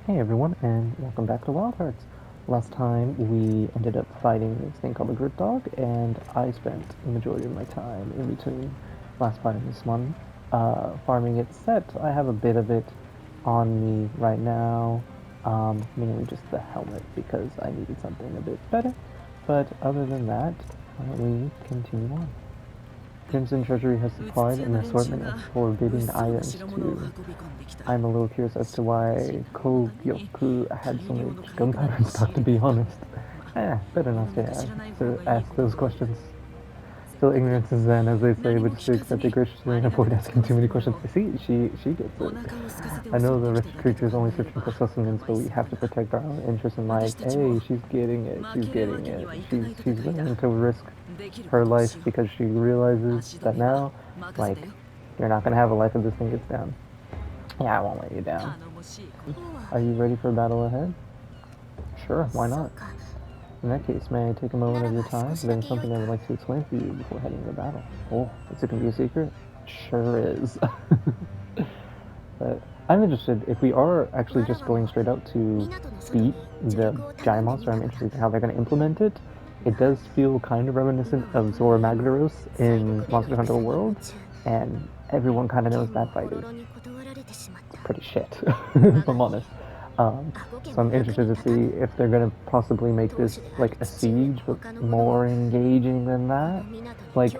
Hey everyone, and welcome back to Wild Hearts. Last time we ended up fighting this thing called the Grit Dog, and I spent the majority of my time in between last fight and this one farming its set. I have a bit of it on me right now, mainly just the helmet because I needed something a bit better. But other than that, we continue on. Crimson Treasury has supplied an assortment of forbidden items too. I'm a little curious as to why Kogyoku had so much gunpowder in stock, to be honest. Better not to ask those questions. Still, ignorance is zen, as they say, but just to accept it graciously and avoid asking too many questions. See, she gets it. I know the wretched creature is only searching for sustenance, but we have to protect our own interests in life. Hey, she's getting it. She's getting it. She's willing to risk her life because she realizes that now, like, you're not gonna have a life if this thing gets down. Yeah, I won't let you down. Are you ready for battle ahead? Sure, why not? In that case, may I take a moment of your time? There's something I would like to explain to you before heading to battle. Oh, is it gonna be a secret? Sure is. But I'm interested, if we are actually just going straight out to beat the giant monster, I'm interested in how they're going to implement it. It does feel kind of reminiscent of Zorah Magdaros in Monster Hunter World, and everyone kind of knows that fight is pretty shit, if I'm honest. So I'm interested to see if they're going to possibly make this like a siege, but more engaging than that. Like,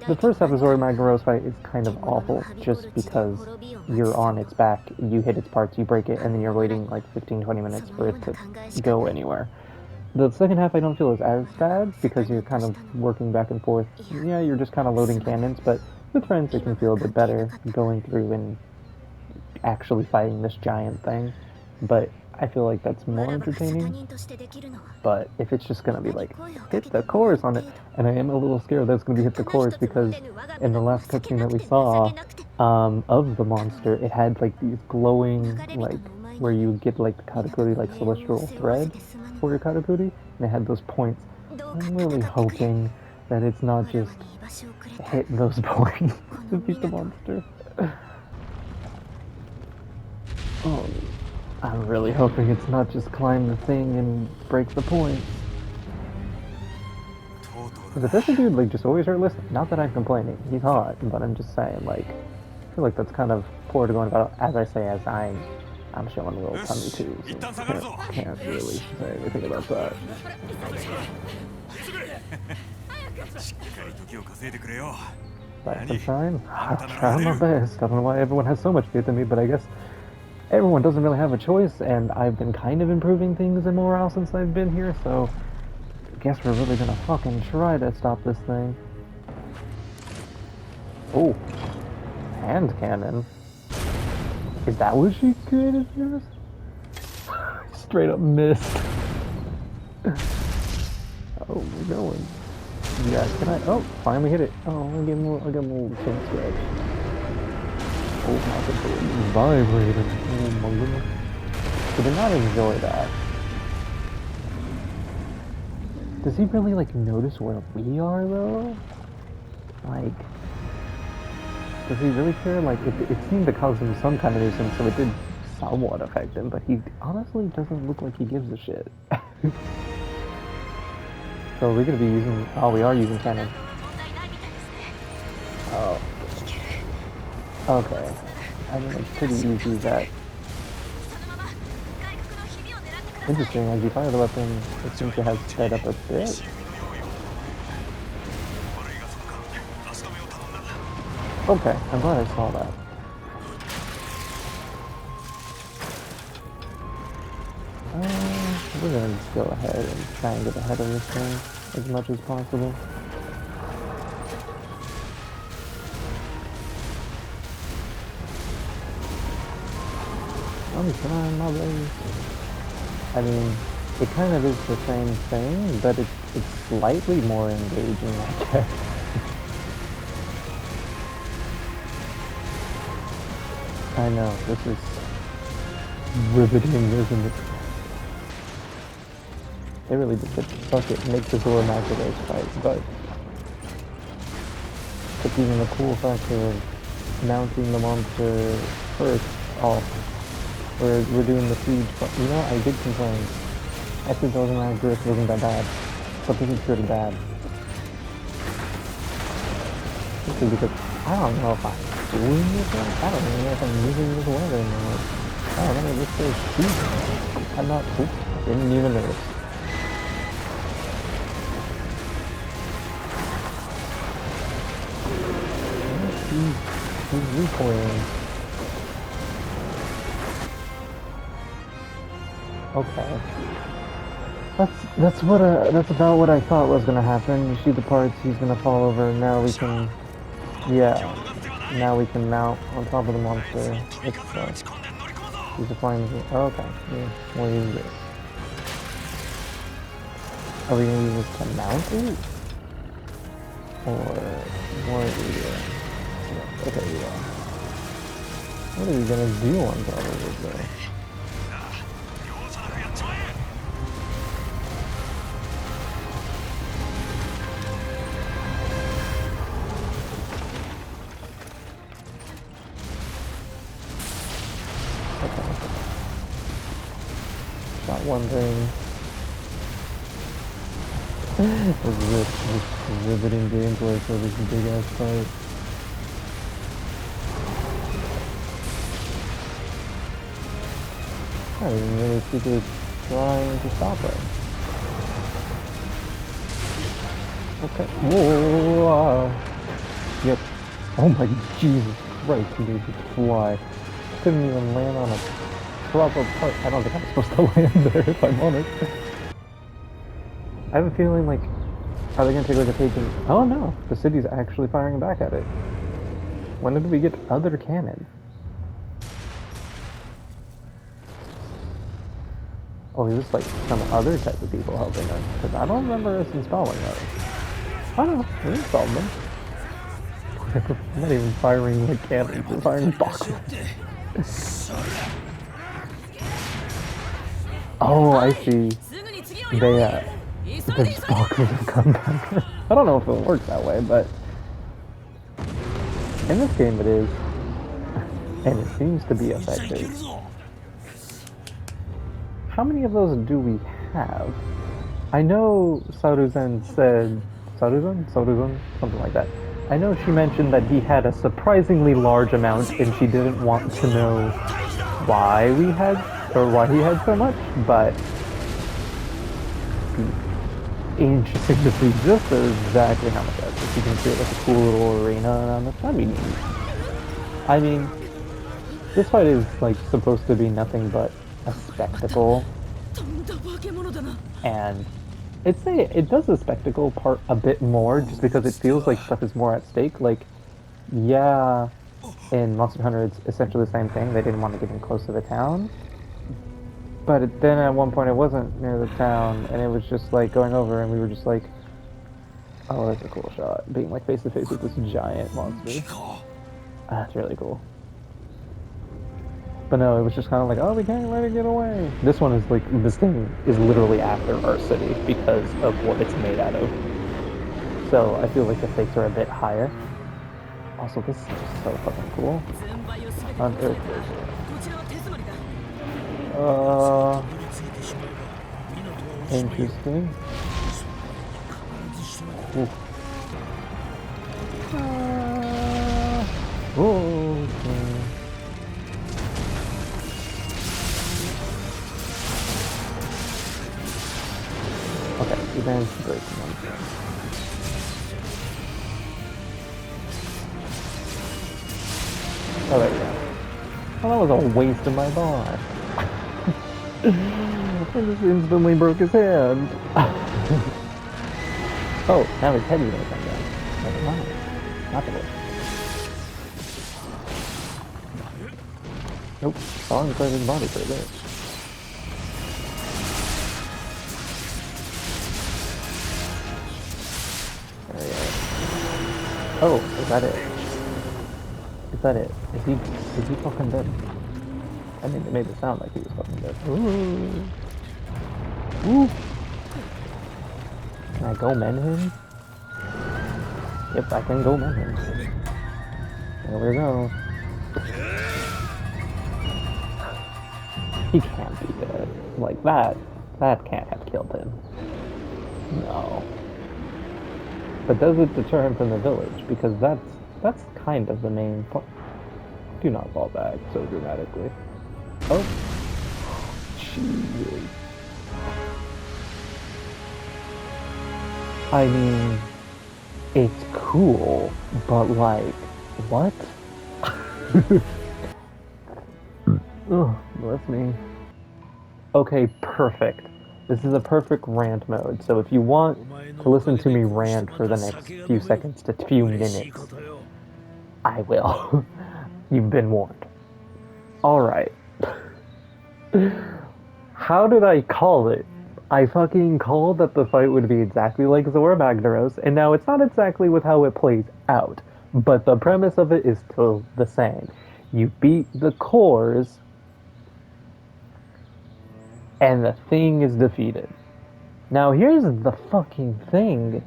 the first half of Zorah Magdaros fight is kind of awful just because you're on its back, you hit its parts, you break it, and then you're waiting like 15-20 minutes for it to go anywhere. The second half I don't feel is as bad because you're kind of working back and forth. Yeah, you're just kind of loading cannons, but with friends it can feel a bit better going through and actually fighting this giant thing. But I feel like that's more entertaining. But if it's just gonna be like hit the chorus on it, and I am a little scared that it's gonna be hit the chorus because in the last cutscene that we saw of the monster, it had like these glowing like where you get like the katakuri like celestial thread for your katakuri, and it had those points. I'm really hoping that it's not just hit those points to beat the monster. Oh, I'm really hoping it's not just climb the thing and break the points. Because if this dude like just always shirtless, not that I'm complaining, he's hot, but I'm just saying like, I feel like that's kind of poor to go about. As I say, as I'm showing a little tummy too, so can't really say anything about that. That's a sign. I try my best. I don't know why everyone has so much faith in me, but I guess everyone doesn't really have a choice, and I've been kind of improving things in morale since I've been here, so I guess we're really gonna fucking try to stop this thing. Oh, hand cannon. Is that what she created for us? Straight up missed. Oh, we're going. Yeah, can I? Oh, finally hit it. Oh, I'll give him a little chin scratch. Oh, my controller is vibrating. Oh my goodness. He did not enjoy that. Does he really, like, notice where we are, though? Like, does he really care? Like, it seemed to cause him some kind of nuisance, so it did somewhat affect him, but he honestly doesn't look like he gives a shit. So we're gonna be using... Oh, we are using cannon. Oh. Okay. I mean, it's pretty easy that... Interesting, as you fire the weapon, it seems to have sped up a bit. Okay, I'm glad I saw that. We're gonna just go ahead and try and get ahead of this thing as much as possible. I'm trying my best. I mean, it kind of is the same thing, but it's slightly more engaging, I guess. I know, this is riveting, isn't it? They really did fuck it, make the Zorah Magdaros fight, but it's even the cool factor of mounting the monster first off We're doing the siege, but you know, I did complain. Actually, Zorah Magdaros wasn't that bad, but this is pretty bad. Simply because I don't know if I'm doing this right. I don't even know if I'm using this word anymore. I don't know, this says siege. I'm not, oops, didn't even notice. He's recoiling. Okay. That's about what I thought was gonna happen. You see the parts, he's gonna fall over. Now we can, yeah. Now we can mount on top of the monster. It's he's applying. Oh, okay. Yeah. We'll use this. Are we gonna use this to mount it, or what? Okay, yeah. What are we gonna do on top of it though? Got one thing. This riveting gameplay for this big ass fight. I didn't really see it trying to stop her. Okay. Whoa! Yep. Oh my Jesus Christ, he made it fly. Couldn't even land on a proper part. I don't think I'm supposed to land there if I'm honest. I have a feeling like, are they gonna take like a page and, oh no, the city's actually firing back at it. When did we get other cannon? Oh, is this like some other type of people helping us? Because I don't remember us installing those. I don't know, we installed them. We're not even firing like cannons, we're firing boxes. Oh, I see. The boxes have come back. I don't know if it'll work that way, but in this game it is. And it seems to be effective. How many of those do we have? I know Saruzan said... Saruzan? Something like that. I know she mentioned that he had a surprisingly large amount and she didn't want to know why we had, or why he had so much, but interesting to see just exactly how much that is. If you can create like a cool little arena around this, that'd be neat. I mean, this fight is like supposed to be nothing but a spectacle, and it does the spectacle part a bit more just because it feels like stuff is more at stake. Like, yeah, in Monster Hunter it's essentially the same thing. They didn't want to get in close to the town, but then at one point it wasn't near the town and it was just like going over and we were just like, oh, that's a cool shot, being like face to face with this giant monster. That's really cool. But no, it was just kind of like, oh, we can't let it get away. This one is like, this thing is literally after our city because of what it's made out of. So I feel like the stakes are a bit higher. Also, this is just so fucking cool. On Earthbreaker. Interesting. Ooh. Okay. Okay, we managed to break one thing. Oh, there we go. Well, that was a waste of my bar. I just instantly broke his hand. Oh, now his head is gonna come down. Never mind. Not the way. Nope. Saw him clear his body for a bit. There we go. Oh, is that it? Is that it? Is he fucking dead? I mean, it made it sound like he was fucking dead. Ooh. Ooh. Can I go mend him? Yep, I can go mend him. There we go. He can't be dead. Like that can't have killed him. No. But does it deter him from the village? Because that's kind of the main point. Do not fall back so dramatically. Oh, jeez. I mean, it's cool, but like, what? Ugh, bless me. Okay, perfect. This is a perfect rant mode, so if you want to listen to me rant for the next few seconds to few minutes, I will. You've been warned. Alright. How did I call it? I fucking called that the fight would be exactly like Zorah Magdaros, and now it's not exactly with how it plays out, but the premise of it is still the same. You beat the cores, and the thing is defeated. Now here's the fucking thing.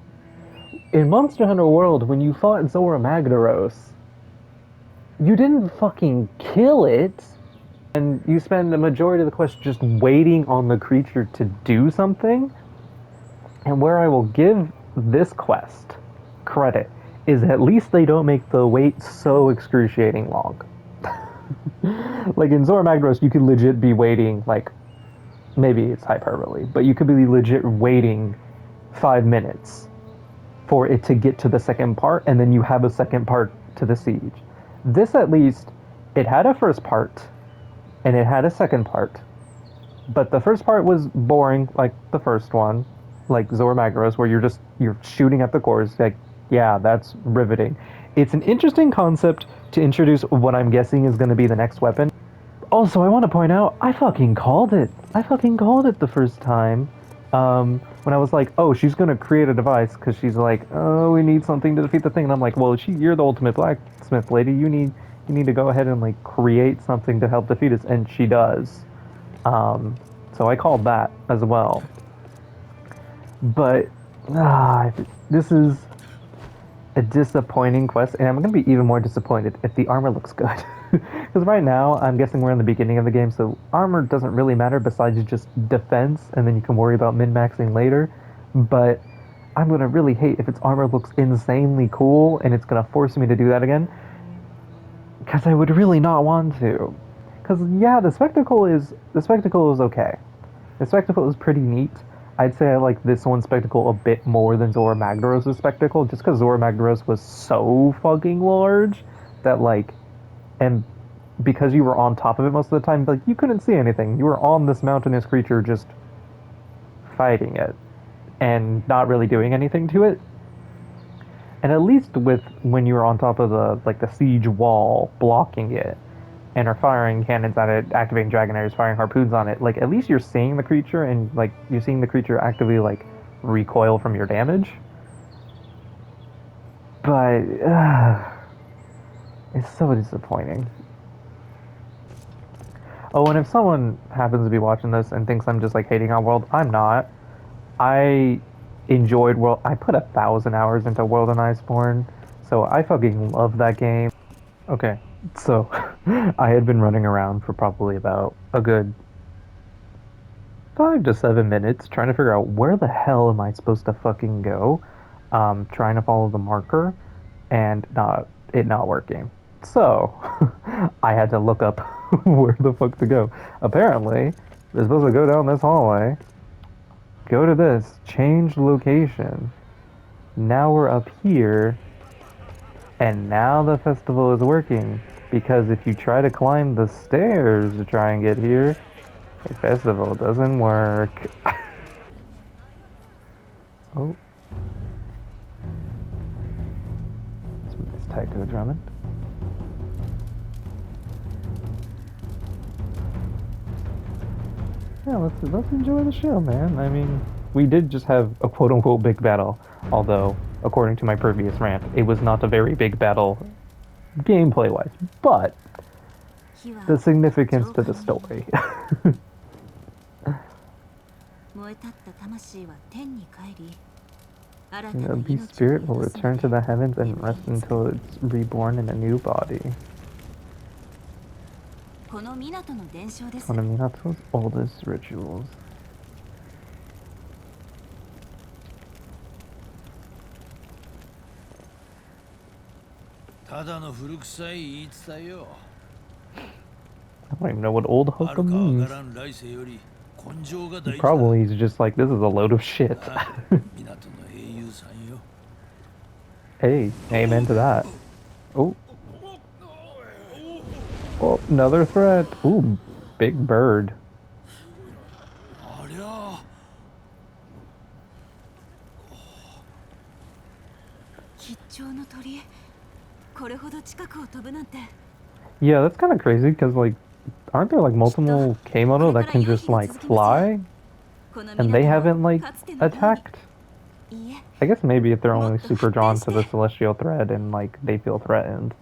In Monster Hunter World, when you fought Zorah Magdaros, you didn't fucking kill it, and you spend the majority of the quest just waiting on the creature to do something. And where I will give this quest credit is at least they don't make the wait so excruciating long. Like in Zorah Magdaros, you could legit be waiting, like, maybe it's hyperbole, but you could be legit waiting 5 minutes for it to get to the second part, and then you have a second part to the siege. This, at least, it had a first part, and it had a second part, but the first part was boring, like the first one, like Zorah Magdaros, where you're shooting at the cores. Like, yeah, that's riveting. It's an interesting concept to introduce what I'm guessing is going to be the next weapon. Also, I want to point out, I fucking called it. I fucking called it the first time. When I was like, oh, she's gonna create a device because she's like, oh, we need something to defeat the thing, and I'm like, well, you're the ultimate blacksmith lady. You need to go ahead and like create something to help defeat us, and she does. So I called that as well. But this is a disappointing quest, and I'm going to be even more disappointed if the armor looks good. Because right now, I'm guessing we're in the beginning of the game, so armor doesn't really matter besides just defense, and then you can worry about min-maxing later. But I'm going to really hate if its armor looks insanely cool, and it's going to force me to do that again. Because I would really not want to. Because, yeah, the spectacle is okay. The spectacle is pretty neat. I'd say I like this one's spectacle a bit more than Zorah Magdaros' spectacle, just because Zorah Magdaros was so fucking large that, like, and because you were on top of it most of the time, like, you couldn't see anything. You were on this mountainous creature just fighting it and not really doing anything to it. And at least with when you were on top of the siege wall blocking it, and are firing cannons at it, activating dragon firing harpoons on it, like, at least you're seeing the creature, and, like, you're seeing the creature actively, like, recoil from your damage. But, it's so disappointing. Oh, and if someone happens to be watching this and thinks I'm just, like, hating on World, I'm not. I enjoyed World. I put 1,000 hours into World and Iceborne, so I fucking love that game. Okay, so I had been running around for probably about a good 5 to 7 minutes trying to figure out where the hell am I supposed to fucking go, trying to follow the marker, and not working. So I had to look up where the fuck to go. Apparently, we're supposed to go down this hallway, go to this, change location. Now we're up here. And now the festival is working, because if you try to climb the stairs to try and get here, the festival doesn't work. Oh. Let's move this tight to the Drummond. Yeah, let's enjoy the show, man. I mean, we did just have a quote-unquote big battle, although, according to my previous rant, it was not a very big battle gameplay-wise, but the significance to the story. The beast spirit will return to the heavens and rest until it's reborn in a new body. One of Minato's oldest rituals. ただの古臭い言い伝えよ。 I don't even know what old ある hokum かわ means. からん来世より根性が大事だ。 Probably he's just like, this is a load of shit. ああ、港の英雄さんよ。 Hey, amen to that. Oh, oh, another threat. Ooh, big bird. ありゃ。 Yeah, that's kind of crazy because, like, aren't there, like, multiple Keimono that can just, like, fly? And they haven't, like, attacked? I guess maybe if they're only super drawn to the celestial thread and, like, they feel threatened.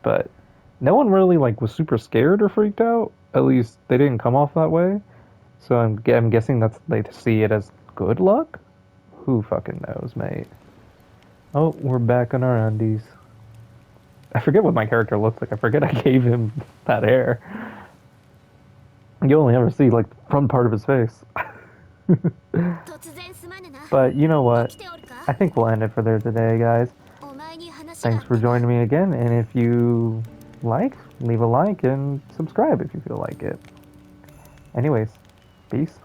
But no one really, like, was super scared or freaked out. At least they didn't come off that way. So I'm guessing that's they see it as good luck? Who fucking knows, mate? Oh, we're back on our undies. I forget what my character looks like. I forget I gave him that hair. You only ever see, like, the front part of his face. But you know what? I think we'll end it for there today, guys. Thanks for joining me again, and if you like, leave a like and subscribe if you feel like it. Anyways, peace.